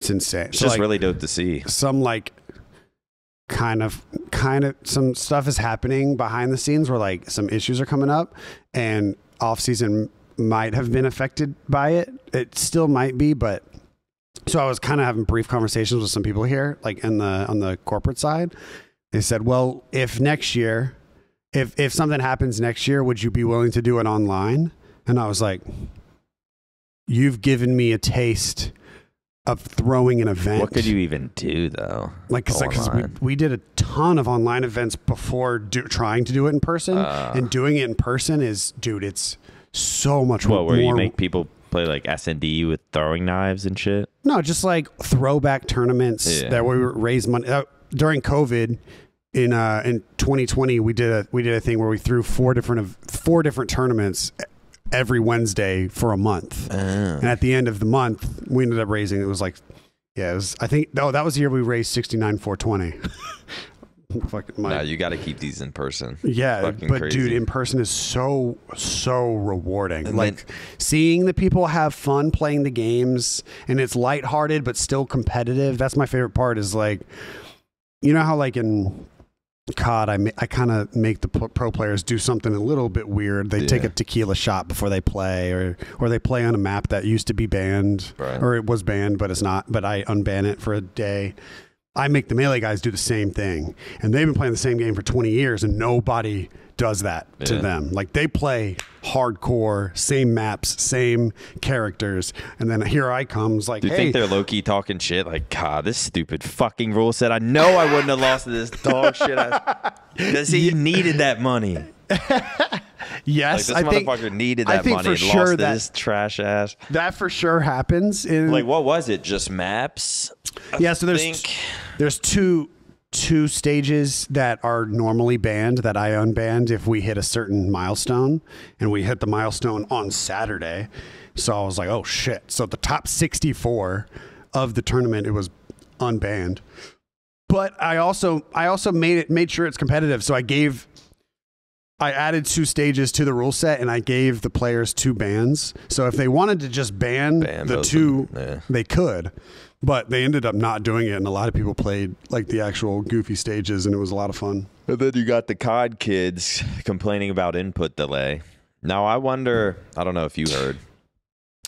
insane. It's just like, really dope to see. Some like kind of some stuff is happening behind the scenes where like some issues are coming up, and off season might have been affected by it. It still might be, but. So I was kind of having brief conversations with some people here, like on the corporate side. They said, well, if next year, if something happens next year, would you be willing to do it online? And I was like, you've given me a taste of throwing an event. What could you even do, though? Like, because we did a ton of online events before trying to do it in person. And doing it in person is, dude, it's so much more. Where you make people play like S&D with throwing knives and shit? No, just like throwback tournaments that we raise money. During COVID in 2020, we did a thing where we threw four different tournaments every Wednesday for a month. And at the end of the month, we ended up raising, it was like, that was the year we raised $69,420. No, you got to keep these in person. Yeah, fucking but crazy. dude, in person is so rewarding. And like seeing the people have fun playing the games, and it's lighthearted but still competitive. That's my favorite part. Is like, you know how like in COD, I kind of make the pro players do something a little bit weird. They take a tequila shot before they play, or they play on a map that used to be banned, or it was banned but it's not. But I unban it for a day. I make the Melee guys do the same thing, and they've been playing the same game for 20 years, and nobody does that to them. Like, they play hardcore, same maps, same characters, and then here I comes like, do you think they're low-key talking shit? Like, God, this stupid fucking rule set. I know I wouldn't have lost to this dog shit. Because he needed that money. Yes, like, this motherfucker needed that money and lost to this trash ass. That for sure happens. Like, what was it? Just maps? So there's two stages that are normally banned that I unbanned if we hit a certain milestone, and we hit the milestone on Saturday. So I was like, oh shit. So the top 64 of the tournament, it was unbanned. But I also made sure it's competitive. So I added 2 stages to the rule set, and I gave the players 2 bans. So if they wanted to just ban the 2, they could. But they ended up not doing it, and a lot of people played like the actual goofy stages, and it was a lot of fun. And then you got the COD kids complaining about input delay. Now, I wonder, I don't know if you heard,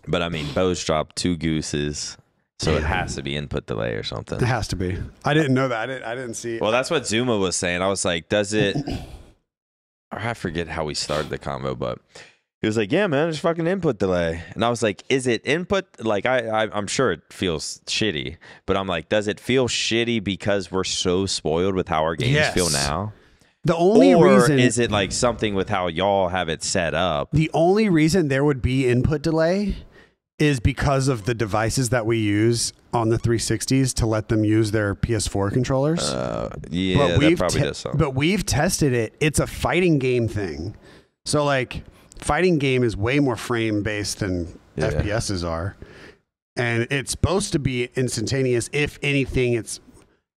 but I mean, Bo's dropped 2 gooses, so it has to be input delay or something. It has to be. I didn't know that. I didn't see it. Well, that's what Zuma was saying. I was like, does it... Or I forget how we started the convo, but he was like, yeah, man, there's fucking input delay. And I was like, is it input? Like, I'm sure it feels shitty, but I'm like, does it feel shitty because we're so spoiled with how our games feel now? The only reason... Or is it like something with how y'all have it set up? The only reason there would be input delay is because of the devices that we use on the 360s to let them use their PS4 controllers. Yeah, that probably does something. But we've tested it. It's a fighting game thing. So, like, fighting game is way more frame-based than FPSs are. And it's supposed to be instantaneous. If anything, it's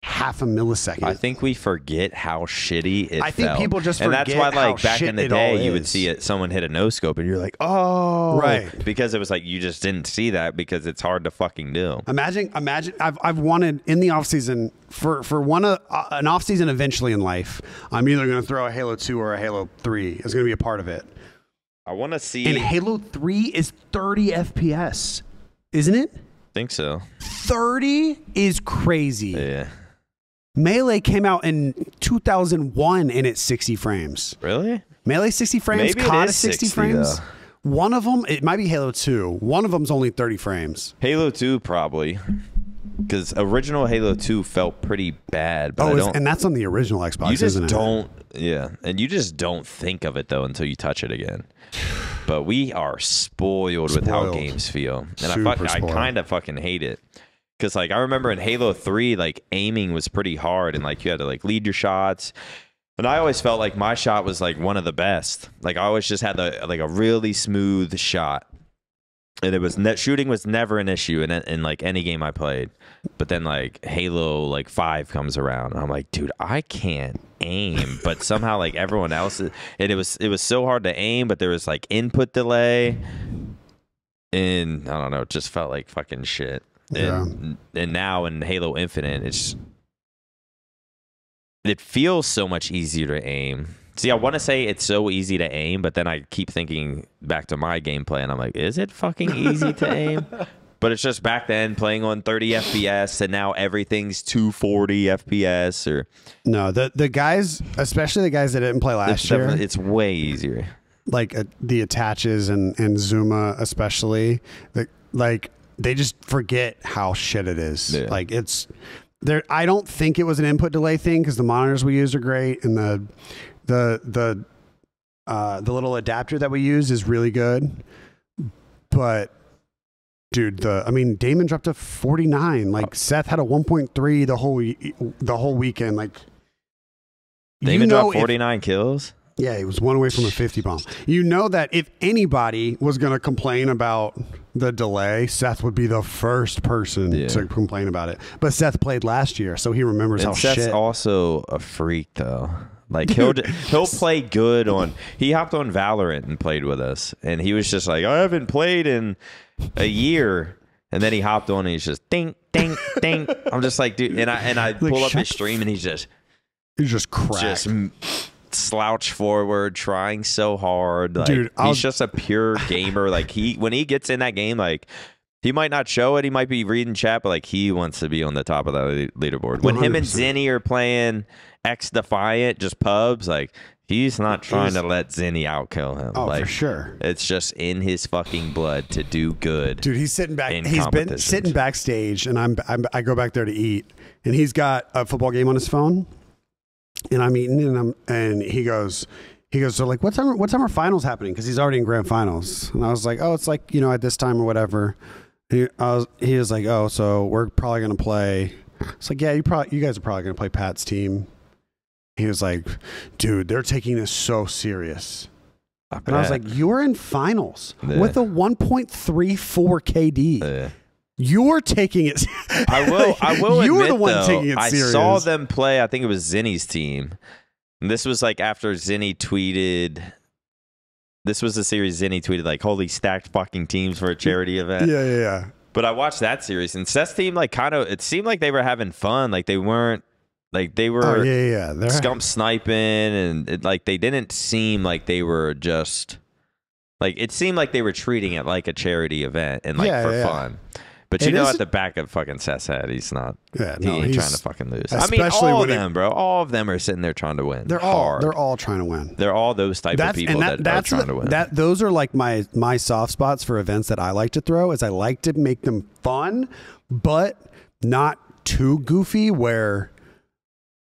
half a millisecond. I think we forget how shitty it felt. I think people just forget. And that's why, like, back in the day, you would see it, someone hit a no scope, and you're like, oh, right, because it was like you just didn't see that because it's hard to fucking do. Imagine. I've wanted in the off season for an off season eventually in life. I'm either going to throw a Halo 2 or a Halo 3. It's going to be a part of it. I want to see. And Halo 3 is 30 FPS, isn't it? I think so. 30 is crazy. Yeah. Melee came out in 2001 and it's 60 frames. Really? Melee 60 frames, Maybe COD it is is 60 60 frames. though. One of them, it might be Halo 2. One of them's only 30 frames. Halo 2 probably. Because original Halo 2 felt pretty bad. But And that's on the original Xbox, you just isn't it? don't, yeah. And you just don't think of it, though, until you touch it again. But we are spoiled with how games feel. And I kind of fucking hate it. Because, like, I remember in Halo 3, like, aiming was pretty hard. And, like, you had to, like, lead your shots. And I always felt like my shot was, like, one of the best. Like, I always just had, like, a really smooth shot. And it was shooting was never an issue in like any game I played. But then like Halo like 5 comes around and I'm like, dude, I can't aim. But somehow like everyone else, and it was so hard to aim, but there was like input delay, and I don't know, it just felt like fucking shit. And now in Halo Infinite, it feels so much easier to aim. See, I want to say it's so easy to aim, but then I keep thinking back to my gameplay, and I'm like, is it fucking easy to aim? But it's just back then playing on 30 FPS, and now everything's 240 FPS. Or no, the guys, especially the guys that didn't play last year, it's way easier. Like the attaches and Zuma, especially, like they just forget how shit it is. Yeah. Like it's there. I don't think it was an input delay thing because the monitors we use are great, and the little adapter that we use is really good. But dude, Damon dropped to 49. Like Seth had a 1.3 the whole weekend. Like Damon dropped 49 kills. Yeah, he was one away from a 50 bomb. You know that if anybody was going to complain about the delay, Seth would be the first person to complain about it. But Seth played last year, so he remembers how Seth's shit. Also a freak though. Like he'll play good on. He hopped on Valorant and played with us, and he was just like, I haven't played in a year. And then he hopped on and he's just ding ding ding. I'm just like, dude, and I pull up his stream and he's just cracked. Just slouch forward, trying so hard. Like, dude, he's just a pure gamer. Like when he gets in that game, like he might not show it. He might be reading chat, but like he wants to be on the top of that leaderboard. When 100%. Him and Zinni are playing X Defiant, just pubs, like he's not trying to let Zinni outkill him. Oh, like, for sure. It's just in his fucking blood to do good. Dude, he's sitting back. He's been sitting backstage, and I go back there to eat, and he's got a football game on his phone. And I'm eating, and he goes, so like, what time are finals happening? Because he's already in grand finals. And I was like, oh, it's like, at this time or whatever. And he was like, oh, so we're probably gonna play. It's like, yeah, you guys are probably gonna play Pat's team. He was like, dude, they're taking this so serious. And I was like, you're in finals with a 1.34 KD. You're taking it. I will. You were admit, the one though, taking it serious. I saw them play. I think it was Zinni's team. And this was like after Zinni tweeted. This was the series Zinni tweeted like, "Holy stacked fucking teams for a charity event." Yeah. But I watched that series, and Seth's team like it seemed like they were having fun. Like they weren't. Like they were. Oh, yeah. Scump sniping, and they didn't seem like they were just. Like it seemed like they were treating it like a charity event and like for fun. But at the back of fucking Seth's head, he's not. Yeah, he ain't trying to fucking lose. I mean, all of them, bro. All of them are sitting there trying to win. They're all trying to win. They're all those type of people that are trying to win. Those are like my soft spots for events that I like to throw. Is I like to make them fun, but not too goofy where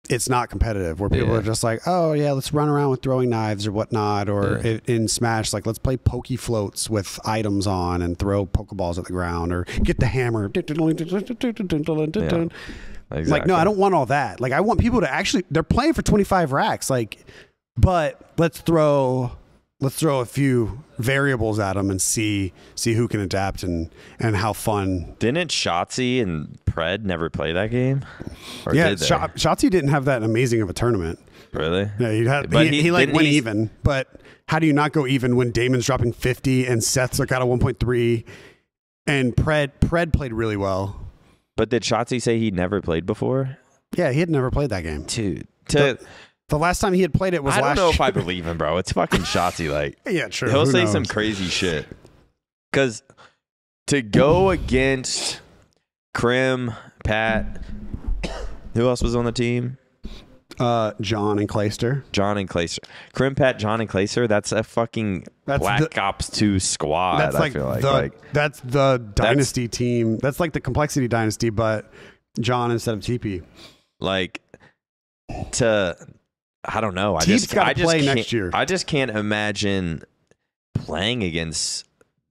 it's not competitive, where people are just like, oh yeah, let's run around with throwing knives or whatnot, or in Smash, like let's play pokey floats with items on and throw Pokeballs at the ground, or get the hammer. Exactly. Like, no, I don't want all that. Like, I want people to actually, they're playing for 25 racks, like, but let's throw a few variables at them and see who can adapt and how fun. Didn't Shotzi and Pred never play that game? Or yeah, Shotzi didn't have that amazing of a tournament. Really? Yeah, he went even. But how do you not go even when Damon's dropping 50 and Seth's got a 1.3 and Pred played really well. But did Shotzi say he never played before? Yeah, he had never played that game. Dude. The last time he had played it was last year. I don't know if I believe him, bro. It's fucking Shotzi. Like, yeah, true. He'll say some crazy shit. Because to go against Krim, Pat, Who else was on the team? John and Clayster. Crimpet, John and Clayster. That's a fucking Black Ops 2 squad. That's I feel like that's the Dynasty team. That's like the Complexity Dynasty, but John instead of TP. Like, I don't know. Teep's got to play next year. I just can't imagine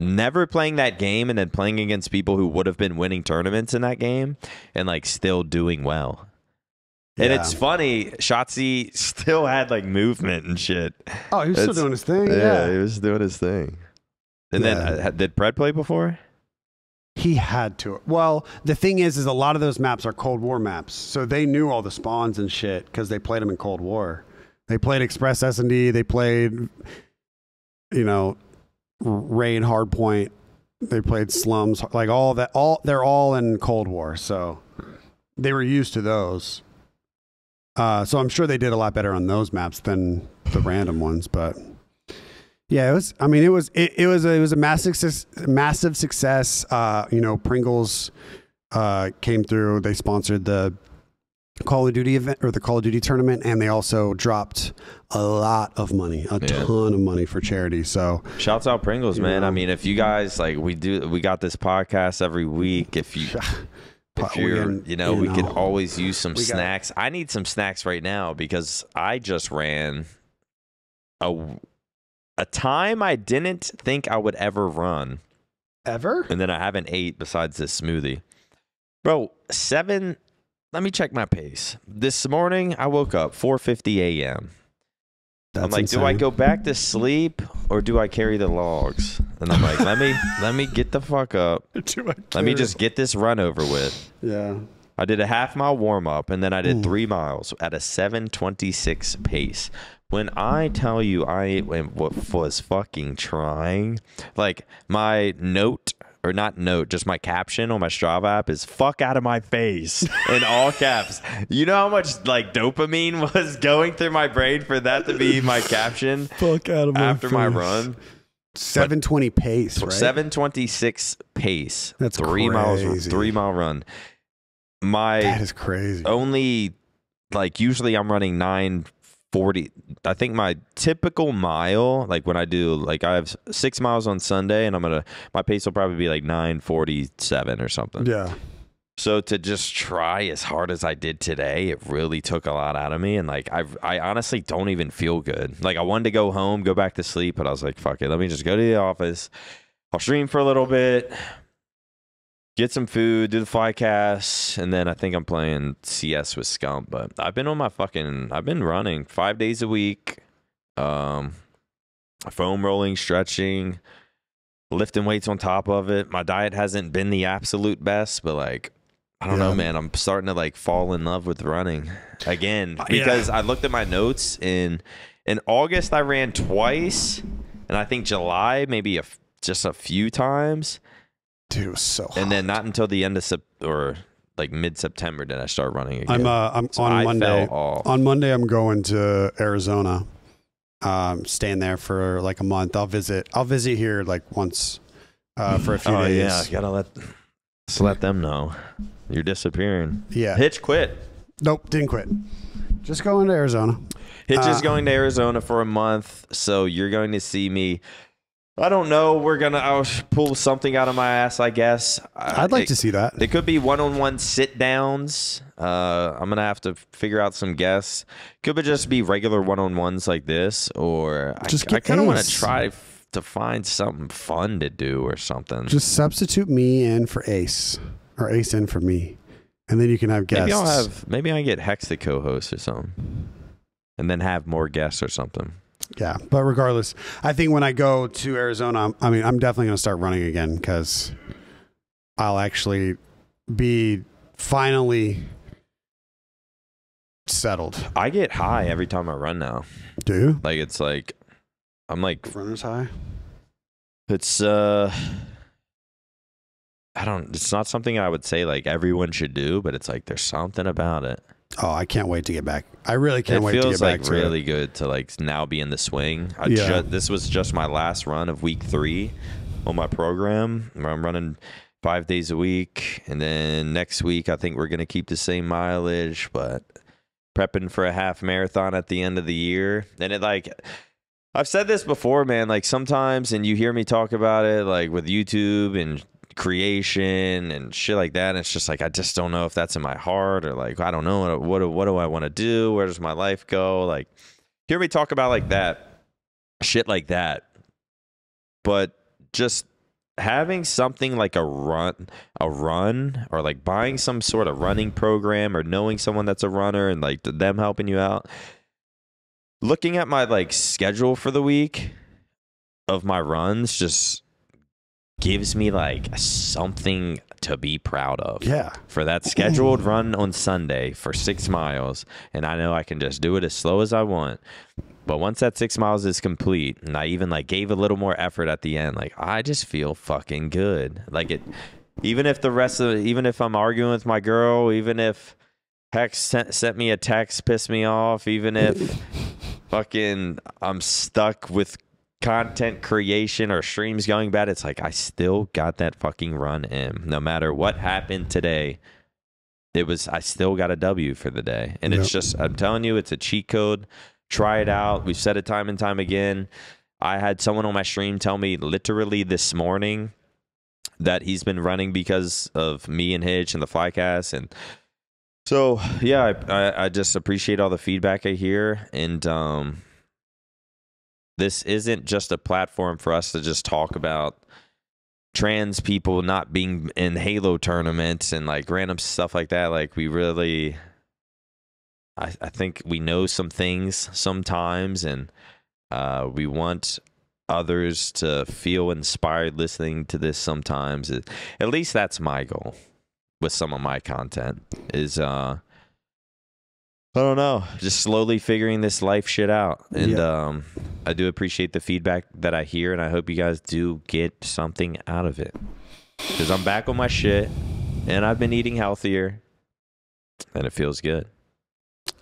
never playing that game and then playing against people who would have been winning tournaments in that game and like still doing well. And it's funny, Shotzi still had like movement and shit. Oh, he was still doing his thing. Yeah, he was doing his thing. And then did Pred play before? He had to. Well, the thing is a lot of those maps are Cold War maps, so they knew all the spawns and shit because they played them in Cold War. They played Express S&D. They played, Raid Hardpoint. They played Slums, like all that. They're all in Cold War, so they were used to those. So I'm sure they did a lot better on those maps than the random ones, but yeah, it was a massive success. Pringles came through. They sponsored the Call of Duty event or the Call of Duty tournament, and they also dropped a lot of money, ton of money for charity. So shouts out Pringles, man. I mean, if you guys like, we got this podcast every week. If you're, we could always use some snacks. I need some snacks right now because I just ran a time I didn't think I would ever run. Ever? And then I haven't ate besides this smoothie. Bro, let me check my pace. This morning, I woke up 4:50 a.m. I'm like, insane. Do I go back to sleep or do I carry the logs? And I'm like, let me get the fuck up. Let me just get this run over with. Yeah. I did a half-mile warm-up, and then I did 3 miles at a 7:26 pace. When I tell you I was fucking trying, like my just my caption on my Strava app is "fuck out of my face" in all caps. You know how much like dopamine was going through my brain for that to be my caption? Fuck out of my after face. My run. 7:20 pace, right? 7:26 pace. That's 3 miles, 3 mile run. That is crazy. Only like usually I'm running 9:40. I think my typical mile, like when I do, like I have 6 miles on Sunday, and my pace will probably be like 9:47 or something. Yeah. So to just try as hard as I did today, it really took a lot out of me, and like I honestly don't even feel good. Like I wanted to go home, go back to sleep, but I was like, fuck it, let me just go to the office. I'll stream for a little bit, get some food, do the Flycast, and then I think I'm playing CS with Scump. But I've been running 5 days a week, foam rolling, stretching, lifting weights on top of it. My diet hasn't been the absolute best, but like, I don't know, man. I'm starting to like fall in love with running again because I looked at my notes in August. I ran twice, and I think July maybe just a few times. Dude, it was so hot. And then not until the end of mid-September did I start running again. I'm on Monday. On Monday, I'm going to Arizona. Staying there for like a month. I'll visit here like once for a few days. Yeah, gotta let them know you're disappearing. Yeah, Hitch quit. Nope, didn't quit. Just going to Arizona. Hitch is going to Arizona for a month, so you're going to see me. I don't know. I'll pull something out of my ass, I guess. I'd like to see that. It could be one-on-one sit-downs. I'm going to have to figure out some guests. Could just be regular one-on-ones like this, or I kind of want to try to find something fun to do or something. Just substitute me in for Ace, or Ace in for me, and then you can have guests. Maybe I get Hex the co-host or something, and then have more guests or something. Yeah, but regardless, I think when I go to Arizona, I'm definitely going to start running again because I'll actually be finally settled. I get high every time I run now. Do you? Like it's like I'm like runner's high. It's it's not something I would say like everyone should do, but it's like there's something about it. Oh, I can't wait to get back. I really can't wait to get back. It feels like really good to like now be in the swing. This was just my last run of week 3 on my program where I'm running 5 days a week. And then next week, I think we're going to keep the same mileage, but prepping for a half marathon at the end of the year. And it like, I've said this before, man, like sometimes, and you hear me talk about it, like with YouTube and creation and shit like that. And it's just like, I just don't know if that's in my heart, or like, I don't know. What do I want to do? Where does my life go? Like, hear me talk about like that, shit like that. But just having something like a run, or like buying some sort of running program, or knowing someone that's a runner and like them helping you out. Looking at my like schedule for the week of my runs just gives me like something to be proud of. Yeah. For that scheduled run on Sunday for 6 miles. And I know I can just do it as slow as I want. But once that 6 miles is complete, and I even like gave a little more effort at the end, like I just feel fucking good. Like it, even if I'm arguing with my girl, even if Hex sent me a text, pissed me off, even if fucking I'm stuck with content creation or streams going bad, it's like I still got that fucking run in. No matter what happened today, I still got a W for the day. And it's just, I'm telling you, it's a cheat code. Try it out. We've said it time and time again. I had someone on my stream tell me literally this morning that he's been running because of me and Hitch and the Flycast. And so, yeah, I just appreciate all the feedback I hear. And this isn't just a platform for us to just talk about trans people not being in Halo tournaments and like random stuff like that. Like we really, I think we know some things sometimes, and we want others to feel inspired listening to this sometimes. At least that's my goal with some of my content is, I don't know, just slowly figuring this life shit out. And I do appreciate the feedback that I hear, and I hope you guys do get something out of it. Because I'm back on my shit, and I've been eating healthier, and it feels good.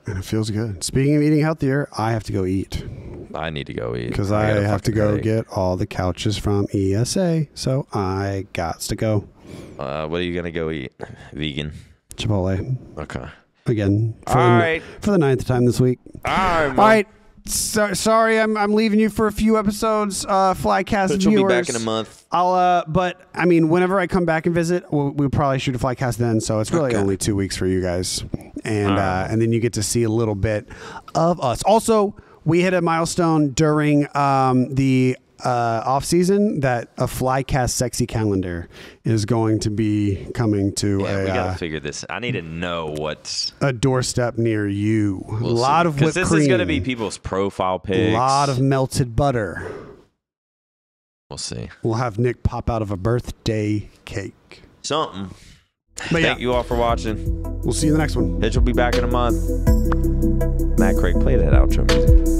And it feels good. Speaking of eating healthier, I have to go eat. I need to go eat. Because I have to go get all the couches from ESA. So I got to go. What are you going to go eat? Vegan? Chipotle. Okay. Again. For the 9th time this week. All right. All right. Sorry, I'm leaving you for a few episodes, Flycast Which viewers. will be back in a month. But I mean, whenever I come back and visit, we'll probably shoot a Flycast then. So it's really only 2 weeks for you guys, and then you get to see a little bit of us. Also, we hit a milestone during the off season that a Flycast sexy calendar is going to be coming to we gotta figure this. I need to know what's a doorstep near you. A lot of whipped cream. Because this is going to be people's profile pics. A lot of melted butter. We'll see. We'll have Nick pop out of a birthday cake. Something. But Thank you all for watching. We'll see you in the next one. Hitch will be back in a month. Matt Craig, play that outro music.